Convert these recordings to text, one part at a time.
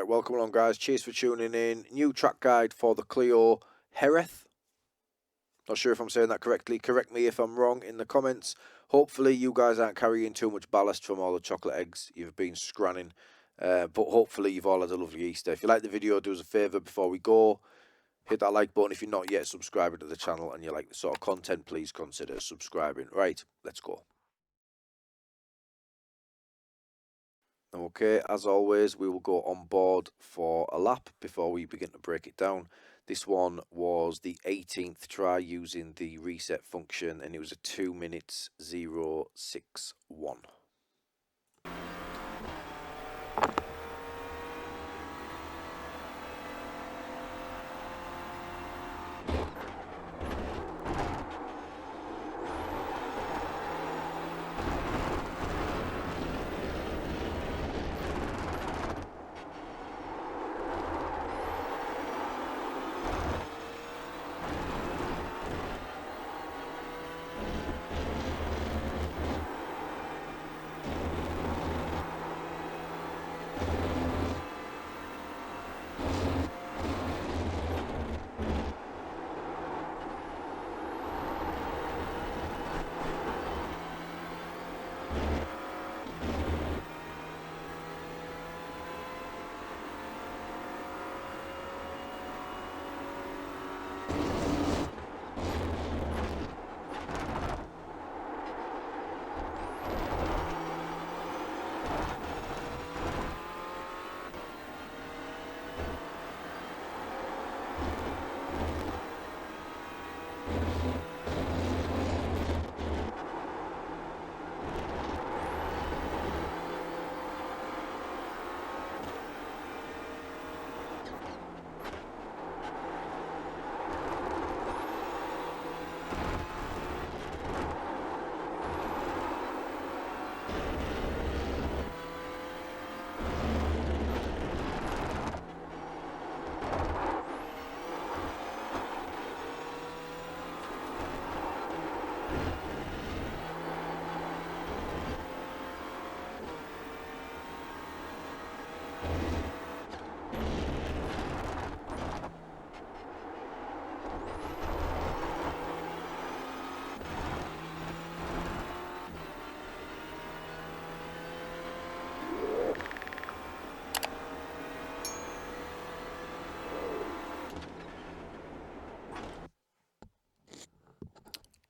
Right, welcome along, guys. Cheers for tuning in. New track guide for the Clio Jerez. Not sure if I'm saying that correctly. Correct me if I'm wrong in the comments. Hopefully you guys aren't carrying too much ballast from all the chocolate eggs you've been scranning. But hopefully you've all had a lovely Easter. If you like the video, do us a favour before we go. Hit that like button if you're not yet subscribing to the channel and you like this sort of content. Please consider subscribing. Right, let's go. Okay, as always, we will go on board for a lap before we begin to break it down. This one was the 18th try using the reset function, and it was a 2 minutes 061.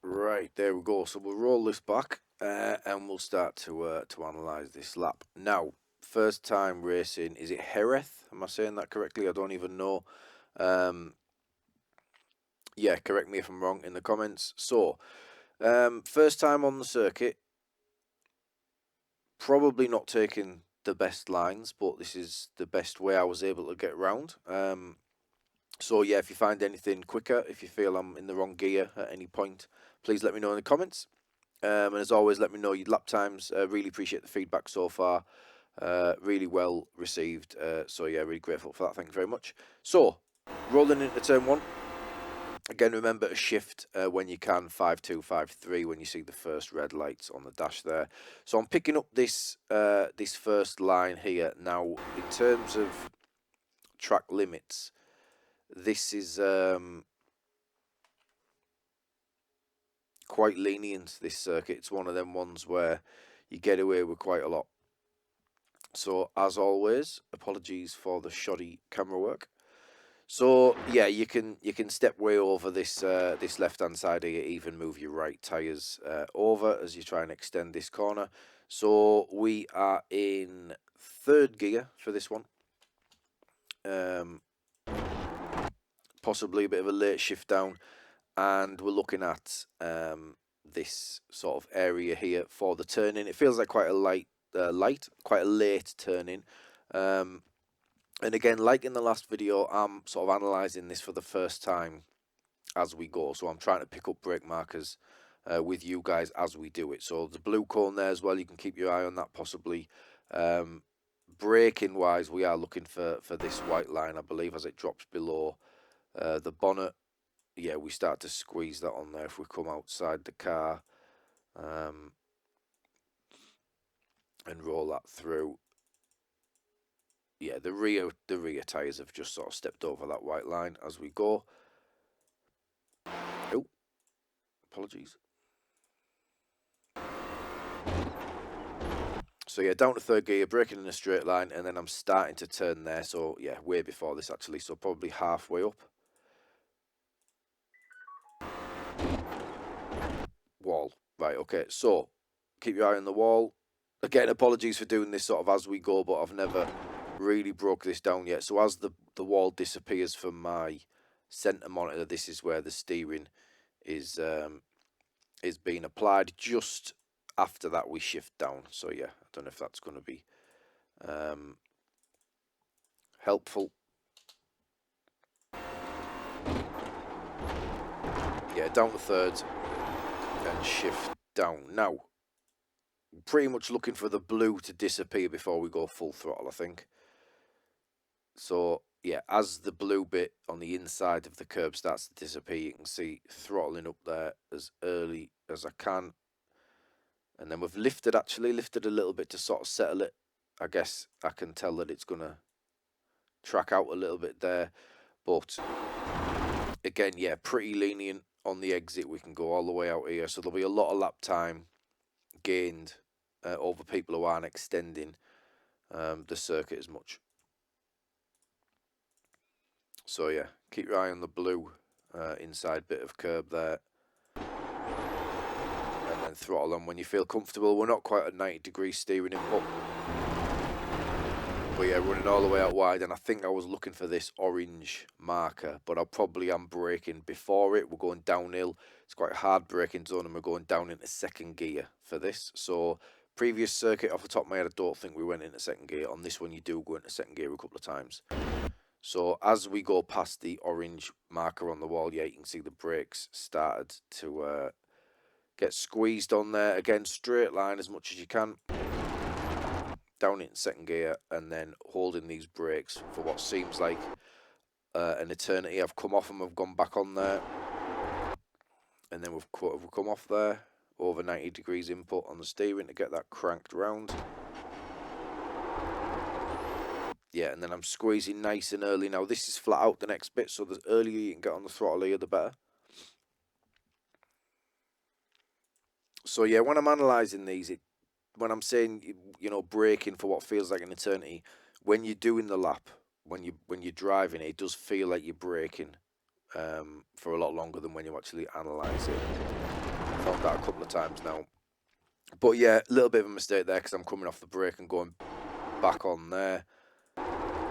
Right, there we go. So we'll roll this back and we'll start to analyse this lap. Now, first time racing, is it Jerez? Am I saying that correctly? I don't even know. Yeah, correct me if I'm wrong in the comments. So, first time on the circuit, probably not taking the best lines, but this is the best way I was able to get around. So yeah, if you find anything quicker, if you feel I'm in the wrong gear at any point, please let me know in the comments. And as always, let me know your lap times. Really appreciate the feedback so far. Really well received. So yeah, really grateful for that. Thank you very much. So, rolling into turn one. Again, remember to shift when you can, 5-2, 5-3, when you see the first red lights on the dash there. So I'm picking up this this first line here. Now, in terms of track limits, this is quite lenient, this circuit. It's one of them ones where you get away with quite a lot. So, as always, apologies for the shoddy camera work. So yeah, you can step way over this this left hand side here, even move your right tyres over as you try and extend this corner. So we are in third gear for this one. Possibly a bit of a late shift down, and we're looking at this sort of area here for the turning. It feels like quite a quite a late turning. And again, like in the last video, I'm sort of analysing this for the first time as we go. So I'm trying to pick up brake markers with you guys as we do it. So the blue cone there as well, you can keep your eye on that possibly. Braking wise, we are looking for this white line, I believe, as it drops below the bonnet. Yeah, we start to squeeze that on there if we come outside the car and roll that through. yeah, the rear tyres have just sort of stepped over that white line as we go. Oh, apologies. So yeah, down to third gear, braking in a straight line, and then I'm starting to turn there. So yeah, way before this actually, so probably halfway up. Wall. Right, okay, so keep your eye on the wall. Again, apologies for doing this sort of as we go, but I've never really broke this down yet. So as the wall disappears from my center monitor, this is where the steering is being applied. Just after that, we shift down. So yeah, I don't know if that's going to be helpful. Yeah, down to third and shift down. Now, pretty much looking for the blue to disappear before we go full throttle, I think. So yeah, as the blue bit on the inside of the curb starts to disappear, you can see throttling up there as early as I can. And then we've lifted a little bit to sort of settle it. I guess I can tell that it's going to track out a little bit there. But again, yeah, pretty lenient on the exit. We can go all the way out here. So there'll be a lot of lap time gained over people who aren't extending the circuit as much. So yeah, keep your eye on the blue inside bit of curb there. And then throttle on when you feel comfortable. We're not quite at 90-degree steering input. But yeah, running all the way out wide, and I think I was looking for this orange marker, but I probably am braking before it. We're going downhill. It's quite a hard braking zone, and we're going down into second gear for this. So previous circuit, off the top of my head, I don't think we went into second gear. On this one, you do go into second gear a couple of times. So as we go past the orange marker on the wall, yeah, you can see the brakes started to get squeezed on there. Again, straight line as much as you can. Down in second gear, and then holding these brakes for what seems like an eternity. I've come off them, I've gone back on there, and then we've come off there. Over 90 degrees input on the steering to get that cranked round. Yeah, and then I'm squeezing nice and early. Now this is flat out the next bit, so the earlier you can get on the throttle here, the better. So yeah, when I'm analysing these, when I'm saying, you know, braking for what feels like an eternity, when you're doing the lap, when you're driving, it does feel like you're braking for a lot longer than when you actually analyse it. I found that a couple of times now. But yeah, a little bit of a mistake there because I'm coming off the brake and going back on there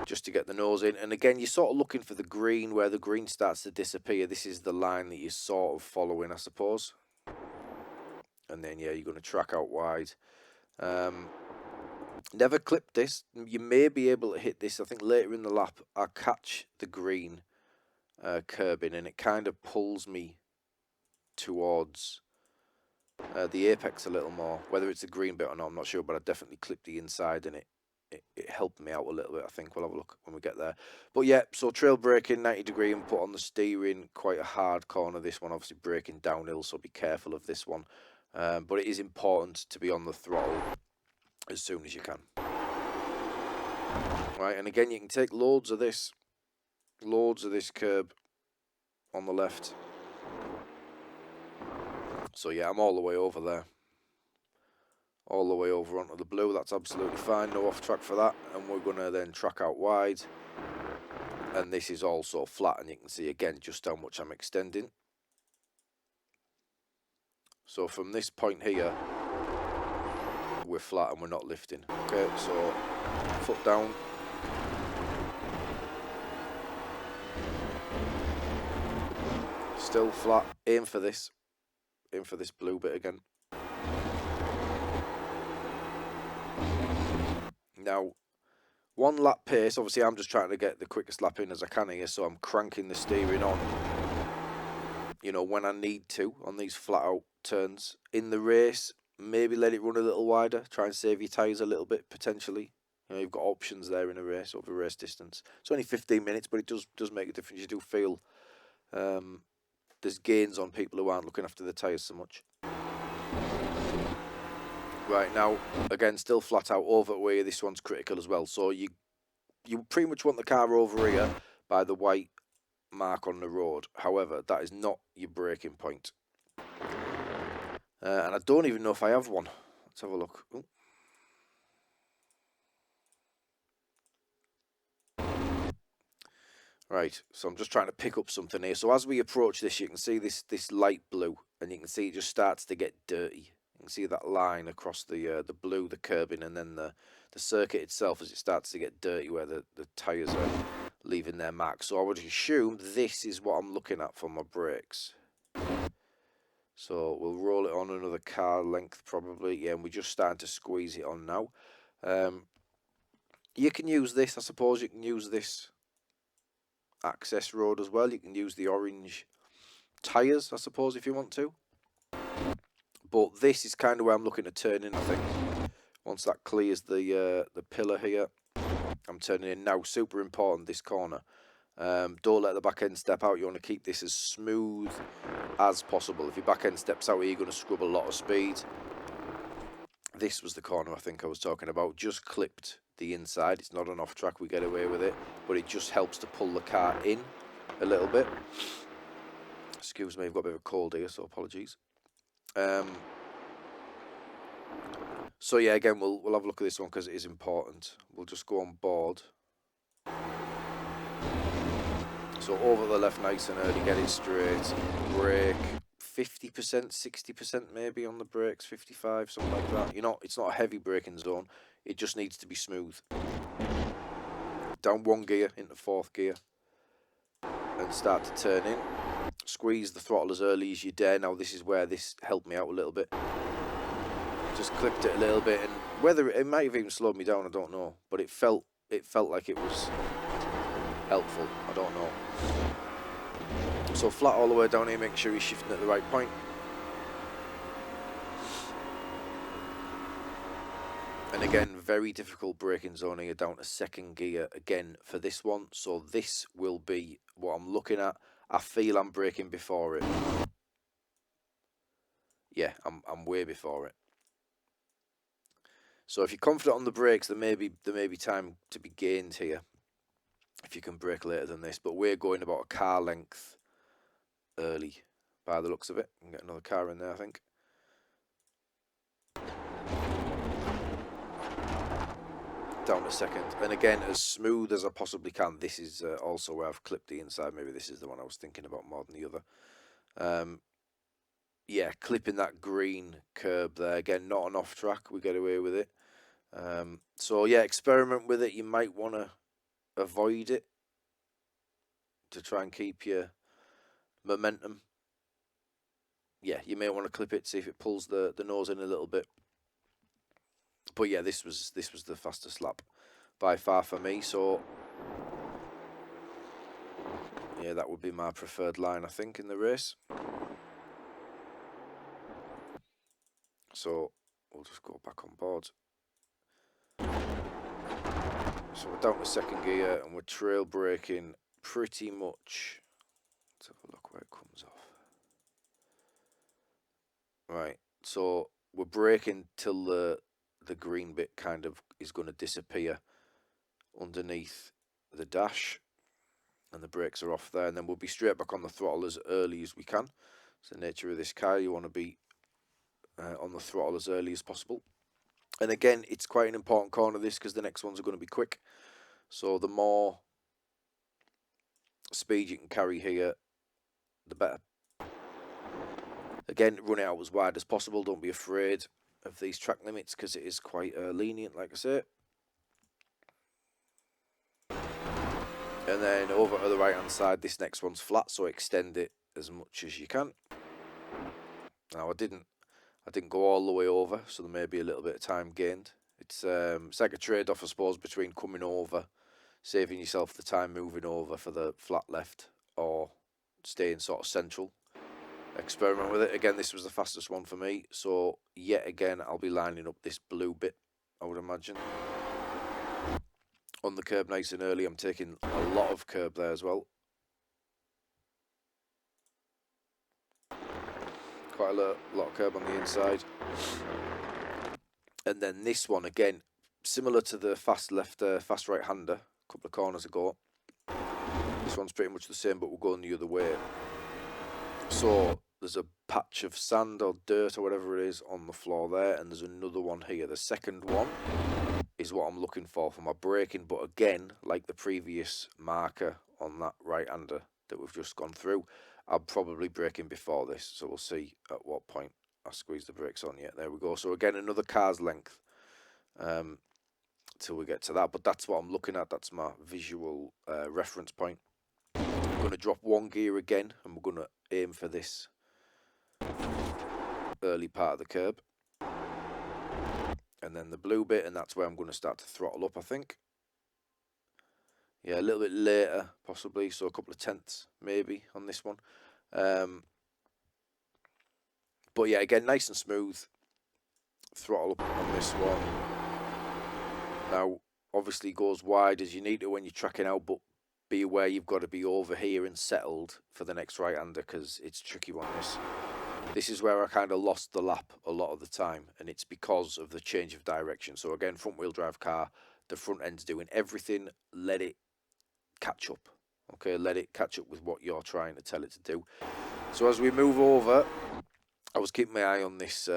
just to get the nose in. And again, you're sort of looking for the green, where the green starts to disappear. This is the line that you're sort of following, I suppose. And then yeah, you're going to track out wide. Never clipped this. You may be able to hit this. I think later in the lap, I catch the green curbing, and it kind of pulls me towards the apex a little more. Whether it's a green bit or not, I'm not sure, but I definitely clipped the inside, and it helped me out a little bit. I think we'll have a look when we get there. But yeah, so trail braking, 90-degree input on the steering, quite a hard corner. This one, obviously braking downhill, so be careful of this one. But it is important to be on the throttle as soon as you can. Right, and again, you can take loads of this curb on the left. So yeah, I'm all the way over there. All the way over onto the blue, that's absolutely fine, no off track for that. And we're gonna then track out wide. And this is also flat, and you can see again just how much I'm extending. So from this point here, we're flat and we're not lifting. Okay, so foot down. Still flat, aim for this blue bit again. Now, one lap pace, obviously I'm just trying to get the quickest lap in as I can here, so I'm cranking the steering on, you know, when I need to on these flat out turns. In the race, maybe let it run a little wider, try and save your tyres a little bit potentially. You know, you've got options there in a race, over race distance. It's only 15 minutes, but it does make a difference. You do feel there's gains on people who aren't looking after the tyres so much. Right, now, again, still flat out over where this one's critical as well. So you you pretty much want the car over here by the white mark on the road. However, that is not your braking point. And I don't even know if I have one. Let's have a look. Ooh. Right, so I'm just trying to pick up something here. So as we approach this, you can see this light blue, and you can see it just starts to get dirty. You can see that line across the blue, the curbing, and then the circuit itself as it starts to get dirty where the tyres are leaving their mark. So I would assume this is what I'm looking at for my brakes. So we'll roll it on another car length probably. Yeah, and we're just starting to squeeze it on now. You can use this, I suppose you can use this access road as well. You can use the orange tyres, I suppose, if you want to. But this is kind of where I'm looking to turn in, I think. Once that clears the pillar here, I'm turning in now. Super important, this corner. Don't let the back end step out. You want to keep this as smooth as possible. If your back end steps out here, you're going to scrub a lot of speed. This was the corner I think I was talking about. Just clipped the inside. It's not an off track, we get away with it, but it just helps to pull the car in a little bit. Excuse me, I've got a bit of a cold here, so apologies. So yeah, again, we'll have a look at this one because it is important. We'll just go on board. So over the left nice and early, get it straight, brake, 50%, 60% maybe on the brakes, 55, something like that. It's not a heavy braking zone, it just needs to be smooth. Down one gear into fourth gear and start to turn in. Squeeze the throttle as early as you dare. Now this is where this helped me out a little bit. Just clipped it a little bit, and whether it might have even slowed me down, I don't know, but it felt like it was helpful. I don't know. So flat all the way down here, make sure you're shifting at the right point. And again, very difficult braking zone here down to second gear again for this one. So this will be what I'm looking at. I feel I'm braking before it. Yeah, I'm way before it. So if you're confident on the brakes, there may be time to be gained here if you can brake later than this. But we're going about a car length early by the looks of it. We can get another car in there, I think. Down to second, and again, as smooth as I possibly can. This is also where I've clipped the inside. Maybe this is the one I was thinking about more than the other. Yeah, clipping that green curb there. Again, not an off track, we get away with it. So yeah, experiment with it. You might want to avoid it to try and keep your momentum. Yeah, you may want to clip it, see if it pulls the nose in a little bit. But yeah, this was the fastest lap by far for me. So yeah, that would be my preferred line, I think, in the race. So we'll just go back on board. So we're down to second gear and we're trail braking pretty much. Let's have a look where it comes off. Right, so we're braking till the green bit kind of is going to disappear underneath the dash, and the brakes are off there, and then we'll be straight back on the throttle as early as we can. It's the nature of this car. You want to be on the throttle as early as possible. And again, it's quite an important corner, this, because the next ones are going to be quick. So the more speed you can carry here, the better. Again, run it out as wide as possible. Don't be afraid of these track limits because it is quite lenient, like I say. And then over to the right hand side, this next one's flat, so extend it as much as you can. Now I didn't go all the way over, so there may be a little bit of time gained. It's like a trade-off, I suppose, between coming over, saving yourself the time moving over for the flat left, or staying sort of central. Experiment with it. Again, this was the fastest one for me, so yet again I'll be lining up this blue bit, I would imagine. On the curb nice and early. I'm taking a lot of curb there as well. Quite a lot of curb on the inside. And then this one again, similar to the fast left, fast right hander, couple of corners ago. This one's pretty much the same, but we're going the other way. So there's a patch of sand or dirt or whatever it is on the floor there, and there's another one here. The second one is what I'm looking for my braking, but again, like the previous marker on that right-hander that we've just gone through, I'm probably braking before this, so we'll see at what point I squeeze the brakes on. Yeah, there we go. So again, another car's length till we get to that, but that's what I'm looking at. That's my visual reference point. I'm going to drop one gear again, and we're going to aim for this early part of the curb, and then the blue bit, and that's where I'm going to start to throttle up, I think. Yeah, a little bit later, possibly, so a couple of tenths maybe on this one. But yeah, again, nice and smooth. Throttle up on this one. Now, obviously goes wide as you need to when you're tracking out, but be aware you've got to be over here and settled for the next right-hander, because it's a tricky one, this. This is where I kind of lost the lap a lot of the time, and it's because of the change of direction. So again, front-wheel drive car, the front end's doing everything, let it catch up. Okay, let it catch up with what you're trying to tell it to do. So as we move over, I was keeping my eye on this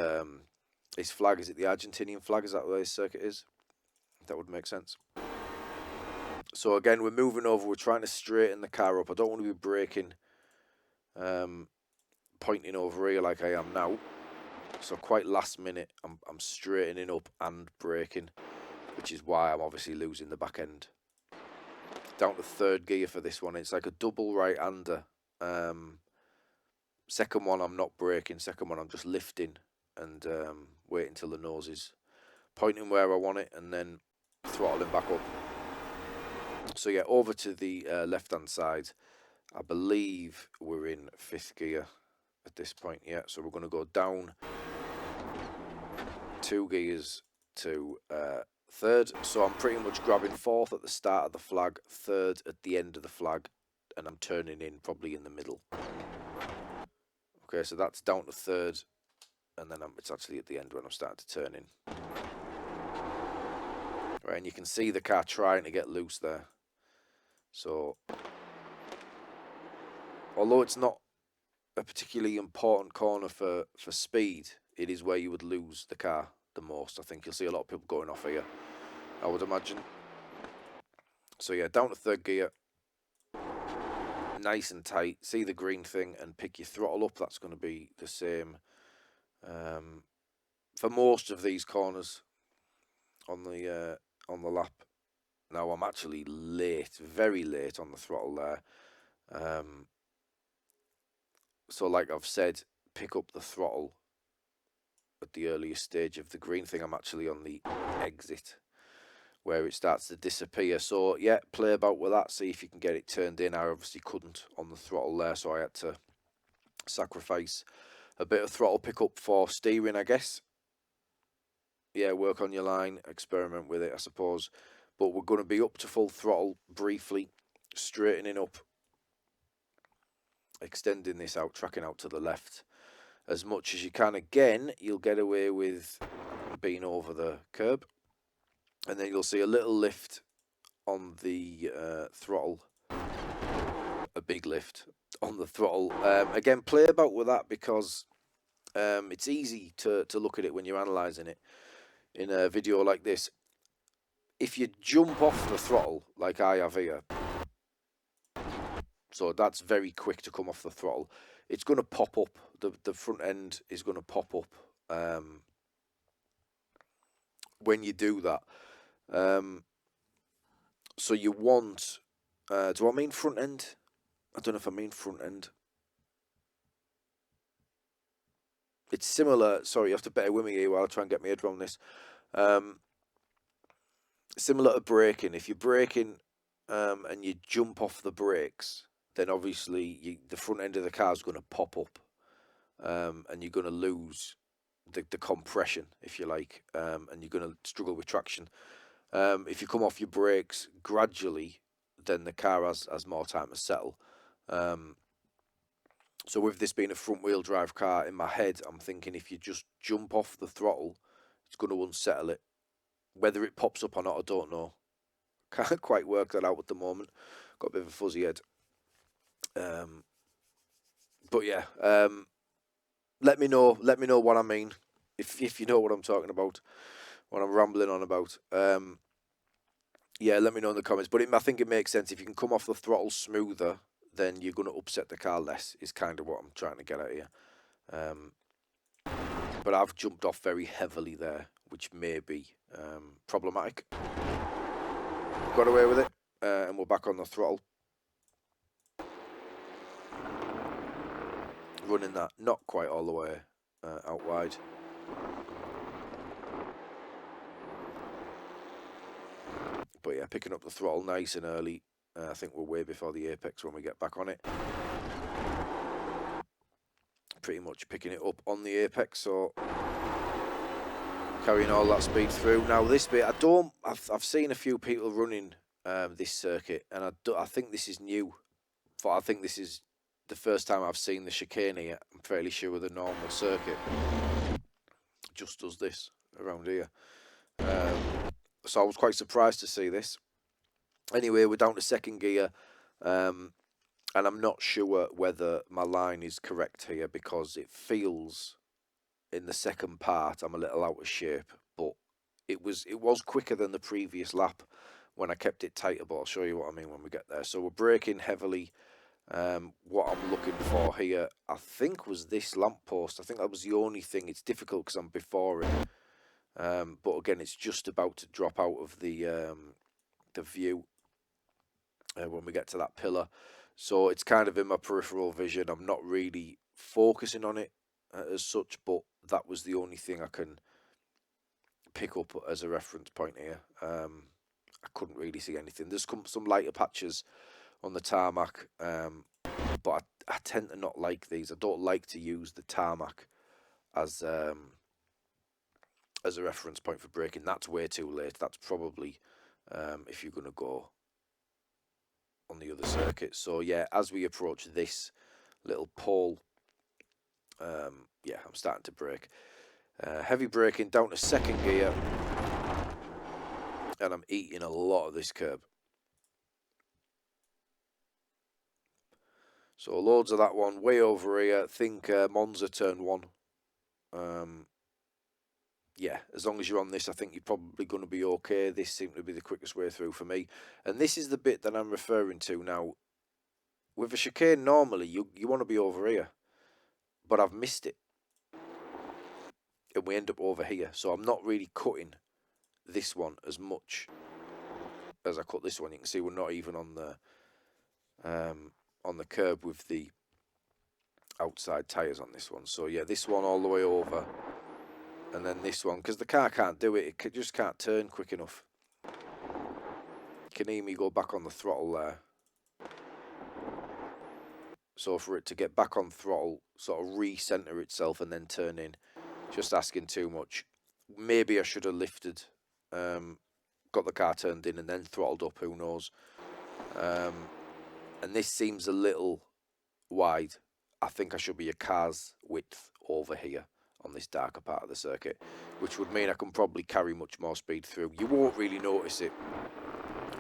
this flag. Is it the Argentinian flag? Is that where this circuit is? That would make sense. So again, we're moving over. We're trying to straighten the car up. I don't want to be braking, pointing over here like I am now. So quite last minute, I'm straightening up and braking, which is why I'm obviously losing the back end. Down to third gear for this one. It's like a double right-hander. Second one, I'm not braking. Second one, I'm just lifting and waiting till the nose is pointing where I want it, and then throttling back up. So yeah, over to the left-hand side. I believe we're in fifth gear at this point. Yeah, so we're going to go down 2 gears to third. So I'm pretty much grabbing fourth at the start of the flag, third at the end of the flag, and I'm turning in probably in the middle. Okay, so that's down to third, and then it's actually at the end when I'm starting to turn in. Right, and you can see the car trying to get loose there. So, although it's not a particularly important corner for speed, it is where you would lose the car the most. I think you'll see a lot of people going off here, I would imagine. So yeah, down to third gear. Nice and tight. See the green thing and pick your throttle up. That's going to be the same for most of these corners on the lap. Now I'm actually late, very late on the throttle there. So like I've said, pick up the throttle at the earliest stage of the green thing. I'm actually on the exit where it starts to disappear. So yeah, play about with that, see if you can get it turned in. I obviously couldn't on the throttle there, so I had to sacrifice a bit of throttle pickup for steering, I guess. Yeah, work on your line, experiment with it, I suppose. But we're going to be up to full throttle briefly, straightening up, extending this out, tracking out to the left as much as you can. Again, you'll get away with being over the curb, and then you'll see a little lift on the throttle, a big lift on the throttle. Again, play about with that, because it's easy to look at it when you're analysing it in a video like this. If you jump off the throttle like I have here, so that's very quick to come off the throttle, it's going to pop up. The front end is going to pop up when you do that. So you want, do I mean front end? I don't know if I mean front end. It's similar, sorry, you have to bear with me here while I try and get my head around this. Similar to braking. If you're braking and you jump off the brakes, then obviously the front end of the car is going to pop up, and you're going to lose the compression, if you like, and you're going to struggle with traction. If you come off your brakes gradually, then the car has more time to settle. So with this being a front-wheel drive car, in my head, I'm thinking if you just jump off the throttle, it's going to unsettle it. Whether it pops up or not, I don't know. Can't quite work that out at the moment. Got a bit of a fuzzy head. But yeah, let me know what I mean, if you know what I'm talking about, what I'm rambling on about. Yeah, let me know in the comments. But I think it makes sense. If you can come off the throttle smoother, then you're going to upset the car less, is kind of what I'm trying to get at here. But I've jumped off very heavily there, which may be problematic. Got away with it, and we're back on the throttle. Running that not quite all the way out wide. But yeah, picking up the throttle nice and early. I think we're way before the apex when we get back on it. Pretty much picking it up on the apex, so carrying all that speed through. Now this bit, I've seen a few people running this circuit, and I think this is new. I think this is the first time I've seen the chicane here. I'm fairly sure the normal circuit just does this around here. So I was quite surprised to see this. Anyway, we're down to second gear, and I'm not sure whether my line is correct here, because it feels in the second part I'm a little out of shape, but it was quicker than the previous lap when I kept it tighter, but I'll show you what I mean when we get there. So we're braking heavily. What I'm looking for here, I think, was this lamppost. I think that was the only thing. It's difficult because I'm before it. But again, it's just about to drop out of the view when we get to that pillar. So it's kind of in my peripheral vision. I'm not really focusing on it as such, but that was the only thing I can pick up as a reference point here. I couldn't really see anything. There's some lighter patches on the tarmac, but I tend to not like these. I don't like to use the tarmac as a reference point for braking. That's way too late. That's probably if you're going to go on the other circuit. So yeah, as we approach this little pole, yeah, I'm starting to brake. Heavy braking down to second gear, and I'm eating a lot of this curb. So loads of that one, way over here. Think Monza turn 1. Yeah, as long as you're on this, I think you're probably going to be okay. This seemed to be the quickest way through for me. And this is the bit that I'm referring to now. With a chicane, normally you want to be over here, but I've missed it. And we end up over here. So I'm not really cutting this one as much as I cut this one. You can see we're not even on the curb with the outside tyres on this one. So yeah, this one all the way over. And then this one, because the car can't do it. It just can't turn quick enough. You can hear me go back on the throttle there. So for it to get back on throttle, sort of recenter itself and then turn in, just asking too much. Maybe I should have lifted, got the car turned in and then throttled up, who knows. And this seems a little wide. I think I should be a car's width over here on this darker part of the circuit, which would mean I can probably carry much more speed through. You won't really notice it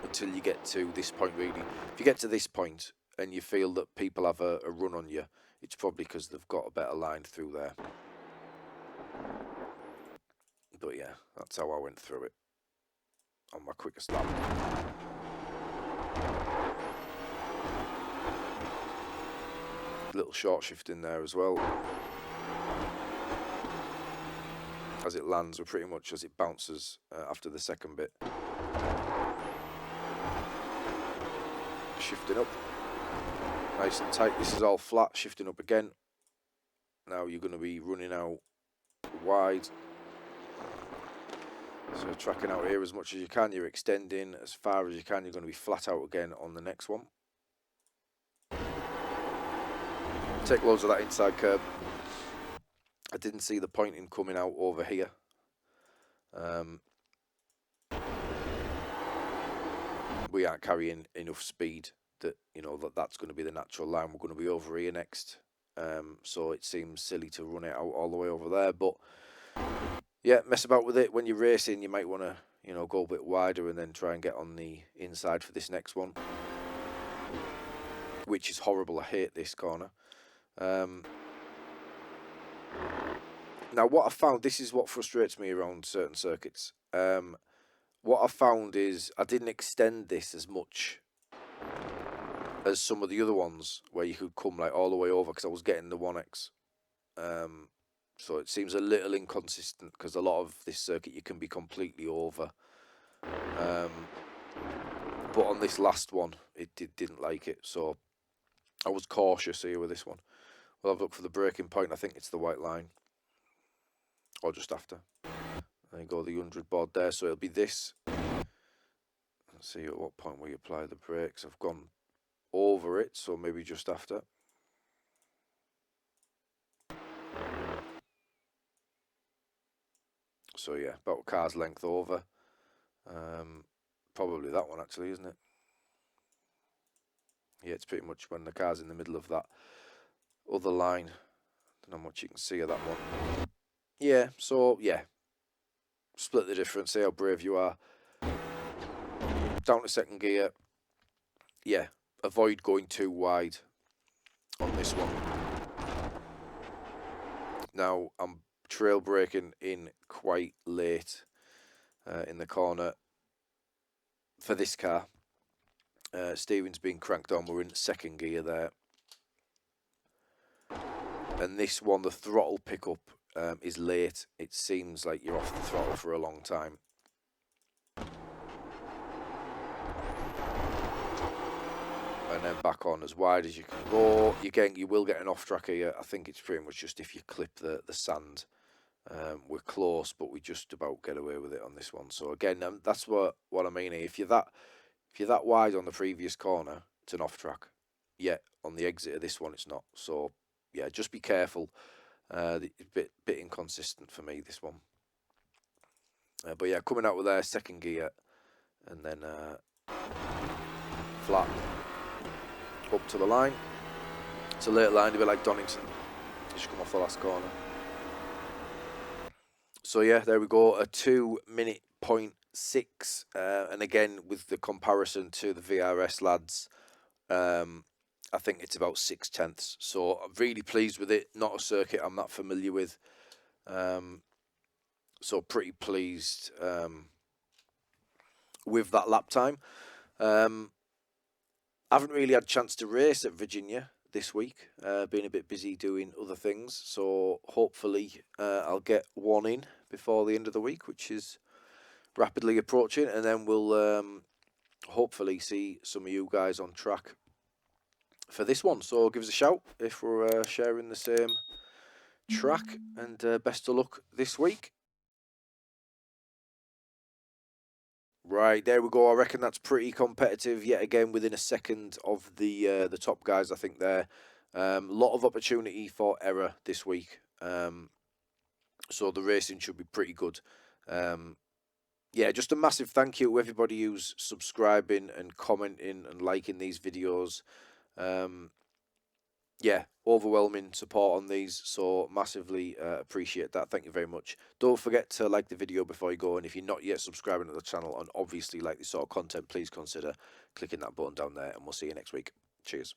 until you get to this point, really. If you get to this point and you feel that people have a run on you, it's probably because they've got a better line through there. But yeah, that's how I went through it on my quickest lap. Little short shift in there as well. As it lands, or pretty much as it bounces after the second bit. Shifting up. Nice and tight. This is all flat. Shifting up again. Now you're going to be running out wide. So tracking out here as much as you can. You're extending as far as you can. You're going to be flat out again on the next one. Take loads of that inside curb. I didn't see the point in coming out over here. We aren't carrying enough speed that, you know, that's going to be the natural line. We're going to be over here next. So it seems silly to run it out all the way over there. But yeah, mess about with it. When you're racing, you might want to, you know, go a bit wider and then try and get on the inside for this next one, which is horrible. I hate this corner. Now, what I found, this is what frustrates me around certain circuits. What I found is I didn't extend this as much as some of the other ones where you could come like all the way over, because I was getting the 1x. So it seems a little inconsistent, because a lot of this circuit you can be completely over. But on this last one, it didn't like it, so I was cautious here with this one. We'll have a look for the braking point. I think it's the white line, or just after. There you go, the 100 board there, so it'll be this. Let's see at what point we apply the brakes. I've gone over it, so maybe just after. So yeah, about a car's length over. Probably that one actually, isn't it? Yeah, it's pretty much when the car's in the middle of that other line. Don't know how much you can see of that one. Yeah, so yeah, split the difference, see how brave you are. Down to second gear. Yeah, avoid going too wide on this one. Now, I'm trail braking in quite late in the corner for this car. Steering's being cranked on, we're in second gear there. And this one, the throttle pickup is late. It seems like you're off the throttle for a long time. And then back on as wide as you can go. Again, you will get an off track here. I think it's pretty much just if you clip the sand. We're close, but we just about get away with it on this one. So again, that's what I mean here. If you're that wide on the previous corner, it's an off track. Yeah, on the exit of this one, it's not. So yeah, just be careful. Bit inconsistent for me, this one. But yeah, coming out with their second gear, and then flat up to the line. It's a late line, a bit like Donington. Just come off the last corner. So yeah, there we go, a 2-minute 0.6, and again with the comparison to the VRS lads, I think it's about 6/10. So I'm really pleased with it. Not a circuit I'm that familiar with, so pretty pleased with that lap time. I haven't really had a chance to race at Virginia this week, been a bit busy doing other things, so hopefully I'll get one in before the end of the week, which is rapidly approaching, and then we'll hopefully see some of you guys on track for this one. So give us a shout if we're sharing the same track, and best of luck this week. Right, there we go. I reckon that's pretty competitive yet again, within a second of the top guys. I think there, lot of opportunity for error this week, so the racing should be pretty good. Yeah, just a massive thank you to everybody who's subscribing and commenting and liking these videos. Yeah, overwhelming support on these, so massively appreciate that. Thank you very much. Don't forget to like the video before you go, and if you're not yet subscribing to the channel and obviously like this sort of content, please consider clicking that button down there, and we'll see you next week. Cheers.